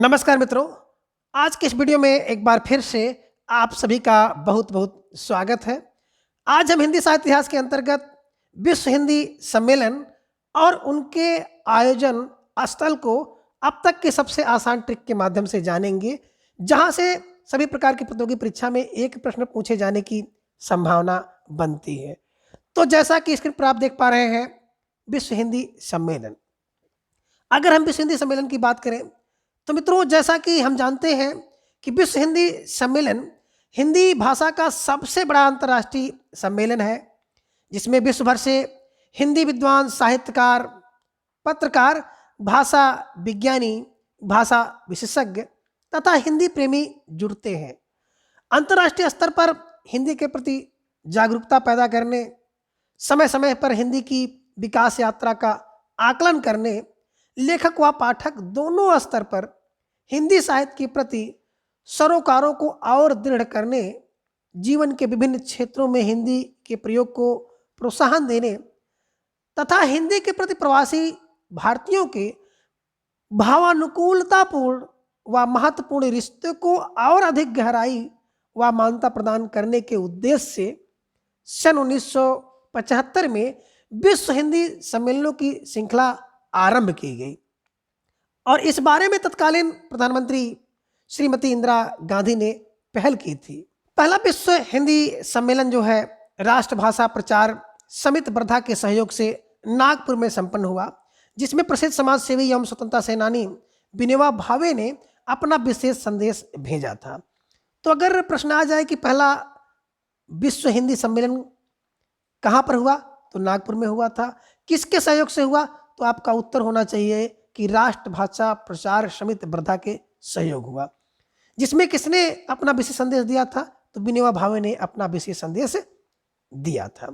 नमस्कार मित्रों, आज के इस वीडियो में एक बार फिर से आप सभी का बहुत बहुत स्वागत है। आज हम हिंदी साहित्य इतिहास के अंतर्गत विश्व हिंदी सम्मेलन और उनके आयोजन स्थल को अब तक के सबसे आसान ट्रिक के माध्यम से जानेंगे, जहां से सभी प्रकार की प्रतियोगी परीक्षा में एक प्रश्न पूछे जाने की संभावना बनती है। तो जैसा कि स्क्रीन पर आप देख पा रहे हैं, विश्व हिंदी सम्मेलन। अगर हम विश्व हिंदी सम्मेलन की बात करें तो मित्रों, जैसा कि हम जानते हैं कि विश्व हिंदी सम्मेलन हिंदी भाषा का सबसे बड़ा अंतर्राष्ट्रीय सम्मेलन है, जिसमें विश्व भर से हिंदी विद्वान, साहित्यकार, पत्रकार, भाषा विज्ञानी, भाषा विशेषज्ञ तथा हिंदी प्रेमी जुड़ते हैं। अंतर्राष्ट्रीय स्तर पर हिंदी के प्रति जागरूकता पैदा करने, समय समय पर हिंदी की विकास यात्रा का आकलन करने, लेखक व पाठक दोनों स्तर पर हिंदी साहित्य के प्रति सरोकारों को और दृढ़ करने, जीवन के विभिन्न क्षेत्रों में हिंदी के प्रयोग को प्रोत्साहन देने तथा हिंदी के प्रति प्रवासी भारतीयों के भावानुकूलतापूर्ण व महत्वपूर्ण रिश्ते को और अधिक गहराई व मान्यता प्रदान करने के उद्देश्य से सन 1975 में विश्व हिंदी सम्मेलनों की श्रृंखला आरंभ की गई और इस बारे में तत्कालीन प्रधानमंत्री श्रीमती इंदिरा गांधी ने पहल की थी। पहला विश्व हिंदी सम्मेलन जो है राष्ट्रभाषा प्रचार समिति वर्धा के सहयोग से नागपुर में संपन्न हुआ, जिसमें प्रसिद्ध समाज सेवी एवं स्वतंत्रता सेनानी विनोबा भावे ने अपना विशेष संदेश भेजा था। तो अगर प्रश्न आ जाए कि पहला विश्व हिंदी सम्मेलन कहाँ पर हुआ, तो नागपुर में हुआ था। किसके सहयोग से हुआ, तो आपका उत्तर होना चाहिए कि राष्ट्रभाषा प्रचार समिति वर्धा के सहयोग हुआ। जिसमें किसने अपना विशेष संदेश दिया था, तो विनोबा भावे ने अपना विशेष संदेश दिया था।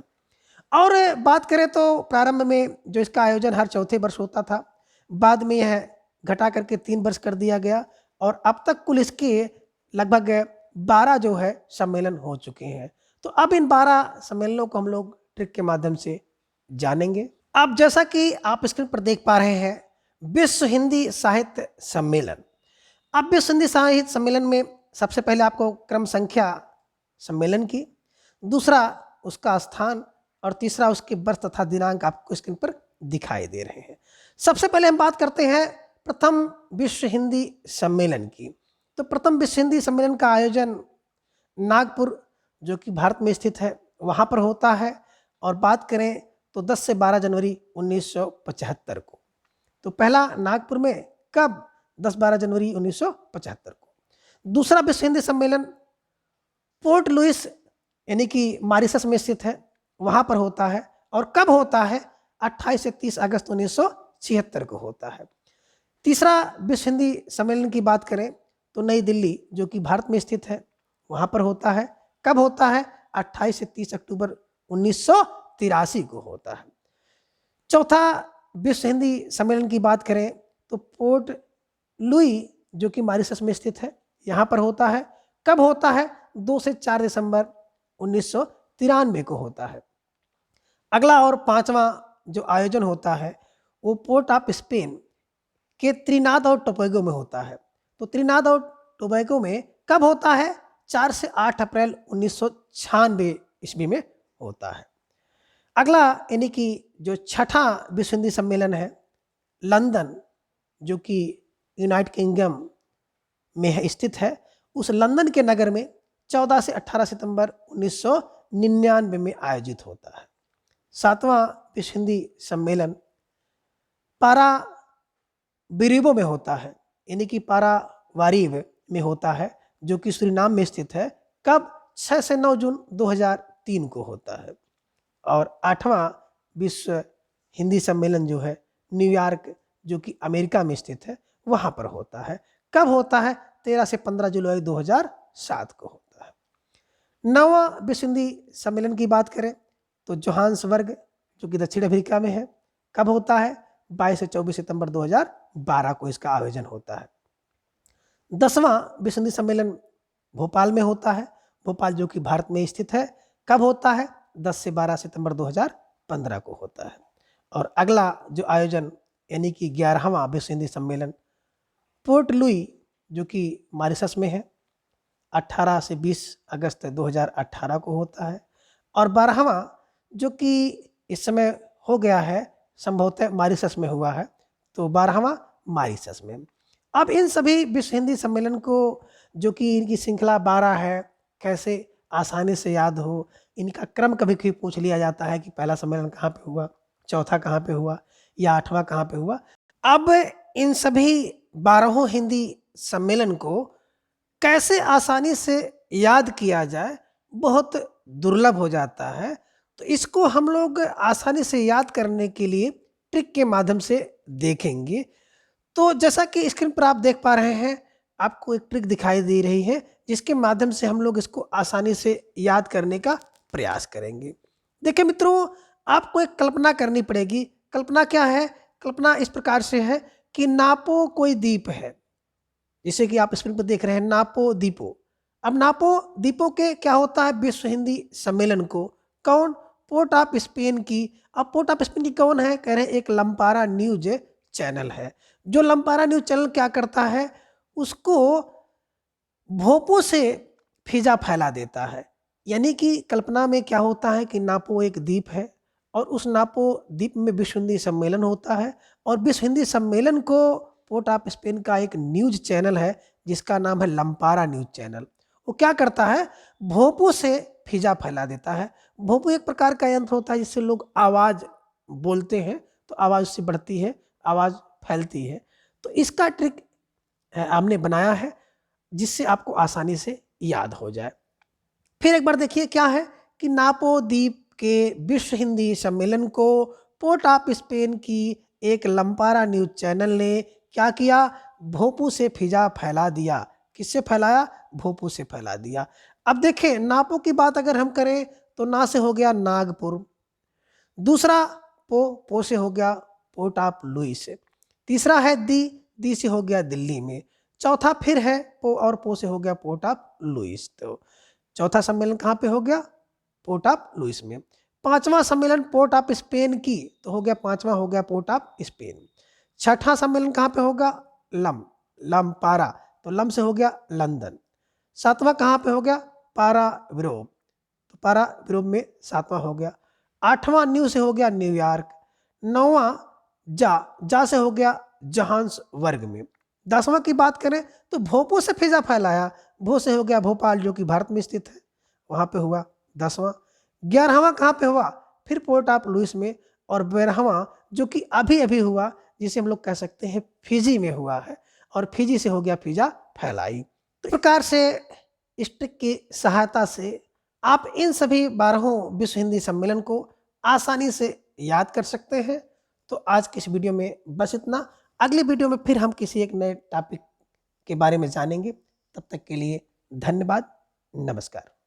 और बात करें तो प्रारंभ में जो इसका आयोजन हर चौथे वर्ष होता था, बाद में यह घटा करके 3 वर्ष कर दिया गया और अब तक कुल इसके लगभग 12 जो है सम्मेलन हो चुके हैं। तो अब इन 12 सम्मेलनों को हम लोग ट्रिक के माध्यम से जानेंगे। अब जैसा कि आप स्क्रीन पर देख पा रहे हैं, विश्व हिंदी साहित्य सम्मेलन। अब विश्व हिंदी साहित्य सम्मेलन में सबसे पहले आपको क्रम संख्या सम्मेलन की, दूसरा उसका स्थान और तीसरा उसके वर्ष तथा दिनांक आपको स्क्रीन पर दिखाई दे रहे हैं। सबसे पहले हम बात करते हैं प्रथम विश्व हिंदी सम्मेलन की। तो प्रथम विश्व हिंदी सम्मेलन का आयोजन नागपुर जो कि भारत में स्थित है वहाँ पर होता है और बात करें तो 10 से 12 जनवरी 1975 को। तो पहला नागपुर में कब, 10-12 जनवरी 1975 को। दूसरा विश्व हिंदी सम्मेलन पोर्ट लुइस यानी कि मॉरिशस में स्थित है, वहाँ पर होता है और कब होता है, 28 से 30 अगस्त 1976 को होता है। तीसरा विश्व हिंदी सम्मेलन की बात करें तो नई दिल्ली जो कि भारत में स्थित है वहाँ पर होता है, कब होता है, 28 से 30 अक्टूबर 1983 को होता है। चौथा विश्व हिंदी सम्मेलन की बात करें तो पोर्ट लुई जो कि मॉरिशस में स्थित है यहाँ पर होता है, कब होता है, 2 से 4 दिसंबर 1993 को होता है। अगला और पांचवा जो आयोजन होता है वो पोर्ट ऑफ स्पेन के त्रिनाद और टोबैगो में होता है। तो त्रिनाद और टोबैगो में कब होता है, 4 से 8 अप्रैल 1996 ईस्वी में होता है। अगला यानी कि जो छठा विश्व हिंदी सम्मेलन है लंदन जो कि यूनाइटेड किंगडम में स्थित है, उस लंदन के नगर में 14 से 18 सितंबर 1999 में आयोजित होता है। सातवां विश्व हिंदी सम्मेलन पारा बिरिबो में होता है, यानी कि पारा वारीव में होता है जो कि सूरीनाम में स्थित है, कब, 6 से 9 जून 2003 को होता है। और 8वां विश्व हिंदी सम्मेलन जो है न्यूयॉर्क जो कि अमेरिका में स्थित है वहाँ पर होता है, कब होता है, 13 से 15 जुलाई 2007 को होता है। 9वां विश्व हिंदी सम्मेलन की बात करें तो जोहान्सबर्ग जो कि दक्षिण अफ्रीका में है, कब होता है, 22 से 24 सितंबर 2012 को इसका आयोजन होता है। 10वां विश्व हिंदी सम्मेलन भोपाल में होता है, भोपाल जो कि भारत में स्थित है, कब होता है, 10 से 12 सितंबर 2015 को होता है। और अगला जो आयोजन यानी कि 11वां विश्व हिंदी सम्मेलन पोर्ट लुई जो कि मॉरिशस में है, 18 से 20 अगस्त 2018 को होता है। और 12वां जो कि इस समय हो गया है, संभवतः मॉरिशस में हुआ है, तो 12वां मॉरिशस में। अब इन सभी विश्व हिंदी सम्मेलन को, जो कि इनकी श्रृंखला 12 है, कैसे आसानी से याद हो, इनका क्रम कभी कभी पूछ लिया जाता है कि पहला सम्मेलन कहाँ पे हुआ, चौथा कहाँ पे हुआ, या 8वां कहाँ पे हुआ। अब इन सभी 12 हिंदी सम्मेलन को कैसे आसानी से याद किया जाए, बहुत दुर्लभ हो जाता है। तो इसको हम लोग आसानी से याद करने के लिए ट्रिक के माध्यम से देखेंगे। तो जैसा कि स्क्रीन पर आप देख पा रहे हैं, आपको एक ट्रिक दिखाई दे रही है, जिसके माध्यम से हम लोग इसको आसानी से याद करने का प्रयास करेंगे। देखिए मित्रों, आपको एक कल्पना करनी पड़ेगी। कल्पना क्या है? कल्पना इस प्रकार से है कि नापो कोई द्वीप है, जैसे कि आप स्क्रीन पर देख रहे हैं, नापो द्वीपो। अब नापो द्वीपो के क्या होता है, विश्व हिंदी सम्मेलन को कौन, पोर्ट ऑफ स्पेन की। अब पोर्ट ऑफ स्पेन की कौन है? कह रहे हैं एक लंपारा न्यूज चैनल है। जो लंपारा न्यूज चैनल क्या करता है, उसको भोपो से फिजा फैला देता है। यानी कि कल्पना में क्या होता है कि नापो एक द्वीप है, और उस नापो द्वीप में विश्व हिंदी सम्मेलन होता है, और विश्व हिंदी सम्मेलन को पोर्ट ऑफ स्पेन का एक न्यूज चैनल है जिसका नाम है लंपारा न्यूज चैनल। वो क्या करता है, भोपू से फिजा फैला देता है। भोपू एक प्रकार का यंत्र होता है जिससे लोग आवाज़ बोलते हैं, तो आवाज़ उससे बढ़ती है, आवाज़ फैलती है। तो इसका ट्रिक हमने बनाया है जिससे आपको आसानी से याद हो जाए। फिर एक बार देखिए क्या है कि नापो द्वीप के विश्व हिंदी सम्मेलन को पोर्ट ऑफ स्पेन की एक लंपारा न्यूज चैनल ने क्या किया, भोपू से फिजा फैला दिया। किससे फैलाया? भोपू से फैला दिया। अब देखें, नापो की बात अगर हम करें तो ना से हो गया नागपुर, दूसरा पो से हो गया पोर्ट ऑफ लुइस, तीसरा है दी से हो गया दिल्ली में, चौथा फिर है पो और पो से हो गया पोर्ट ऑफ लुइस। तो चौथा सम्मेलन कहाँ पे हो गया? पोर्ट ऑफ लुइस में। पांचवा सम्मेलन पोर्ट ऑफ स्पेन की, तो हो गया पांचवा हो गया पोर्ट ऑफ स्पेन। छठा सम्मेलन कहाँ पे होगा? लमपारा, तो लम से हो गया लंदन। सातवां कहाँ पे हो गया? पारा विरोब, तो पारा विरोब में सातवां हो गया। आठवां न्यू से हो गया न्यूयॉर्क। नौवां जा से हो गया जहान्सबर्ग में। 10वां की बात करें तो भोपू से फिजा फैलाया, भो से हो गया भोपाल जो कि भारत में स्थित है, वहां पे हुआ 10वां। 11वां कहाँ पे हुआ? फिर पोर्ट ऑफ लुइस में। और 12वां जो कि अभी अभी हुआ, जिसे हम लोग कह सकते हैं फिजी में हुआ है, और फिजी से हो गया फिजा फैलाई। तो इस प्रकार से इस ट्रिक की सहायता से आप इन सभी 12 विश्व हिंदी सम्मेलन को आसानी से याद कर सकते हैं। तो आज की इस वीडियो में बस इतना। अगली वीडियो में फिर हम किसी एक नए टॉपिक के बारे में जानेंगे। तब तक के लिए धन्यवाद, नमस्कार।